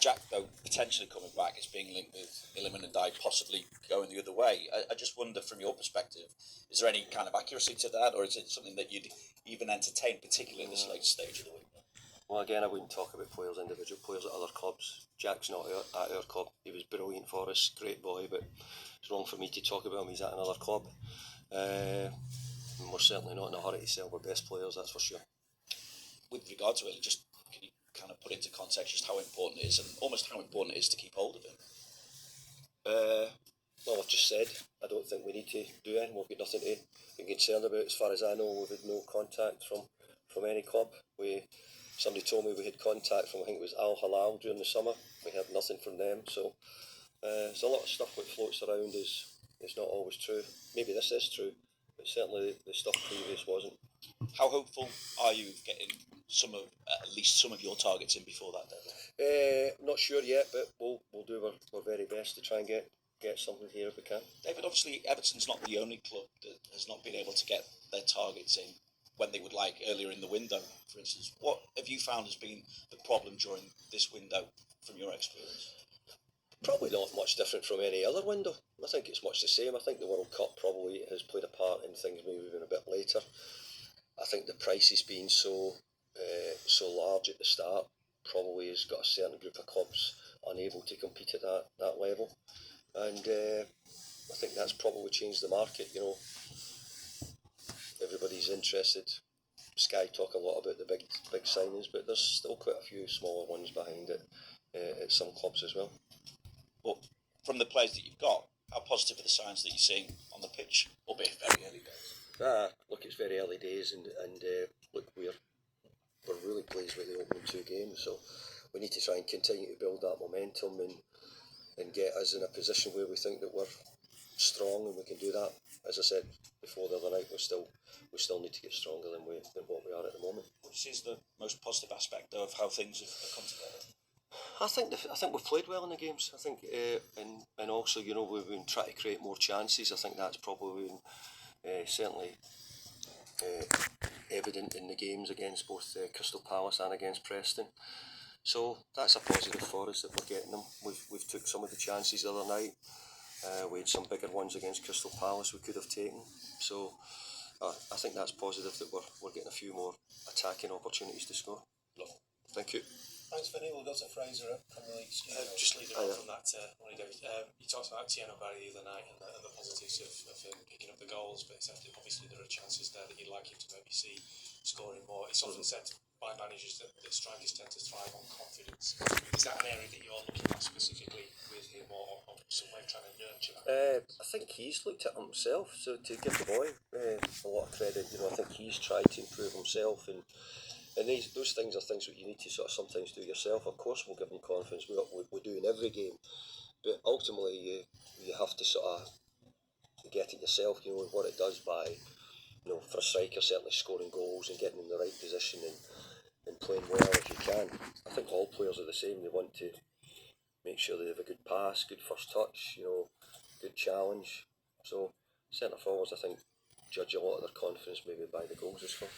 Jack, though, potentially coming back, is being linked with Iliman and Dye possibly going the other way. I just wonder, from your perspective, is there any kind of accuracy to that, or is it something that you'd even entertain, particularly in this late stage of the week? Well, again, I wouldn't talk about players, individual players at other clubs. Jack's not at our club. He was brilliant for us, great boy, but it's wrong for me to talk about him. He's at another club. And we're certainly not in a hurry to sell our best players, that's for sure. With regard to it, just can you kind of put into context just how important it is, and almost how important it is to keep hold of him? Well, I've just said, I don't think we need to do anything. We've got nothing to be concerned about. As far as I know, we've had no contact from any club. Somebody told me we had contact from, I think it was Al Hilal during the summer. We had nothing from them. So there's a lot of stuff that floats around is not always true. Maybe this is true, but certainly the stuff previous wasn't. How hopeful are you of getting at least some of your targets in before that deadline? Not sure yet, but we'll do our very best to try and get something here if we can. David, obviously Everton's not the only club that has not been able to get their targets in when they would like earlier in the window, for instance. What have you found has been the problem during this window from your experience? Probably not much different from any other window. I think it's much the same. I think the World Cup probably has played a part in things maybe being a bit later. I think the prices being so large at the start probably has got a certain group of clubs unable to compete at that level. And I think that's probably changed the market. You know, everybody's interested. Sky talk a lot about the big signings, but there's still quite a few smaller ones behind it at some clubs as well. But from the players that you've got, how positive are the signs that you're seeing on the pitch, albeit very early days? Look, it's very early days, and look, we're really pleased with the opening 2 games. So we need to try and continue to build that momentum and get us in a position where we think that we're strong and we can do that. As I said before the other night, we still need to get stronger than what we are at the moment. Which is the most positive aspect of how things have come together? I think we've played well in the games. I think, and also, you know, we've been trying to create more chances. I think that's probably been certainly evident in the games against both Crystal Palace and against Preston. So that's a positive for us that we're getting them. We've took some of the chances the other night. We had some bigger ones against Crystal Palace we could have taken. So I think that's positive that we're getting a few more attacking opportunities to score. Lovely. Thank you. Thanks, Vinny. We'll go to Fraser at Premier League. Just leading on from that, David, you talked about Tieno Barry the other night and the positives of him picking up the goals, but obviously there are chances there that you'd like him to maybe see scoring more. It's often said by managers that strikers tend to thrive on confidence. Is that an area that you're looking at specifically with him, or some way of trying to nurture that? I think he's looked at himself, so to give the boy a lot of credit, you know, I think he's tried to improve himself, and those things are things that you need to sort of sometimes do yourself. Of course, we'll give him confidence. We do in every game, but ultimately you have to sort of get it yourself. You know what it does by, you know, for a striker certainly scoring goals and getting in the right position and playing well if you can. I think all players are the same. They want to make sure they have a good pass, good first touch, you know, good challenge. So centre forwards, I think, judge a lot of their confidence maybe by the goals as well.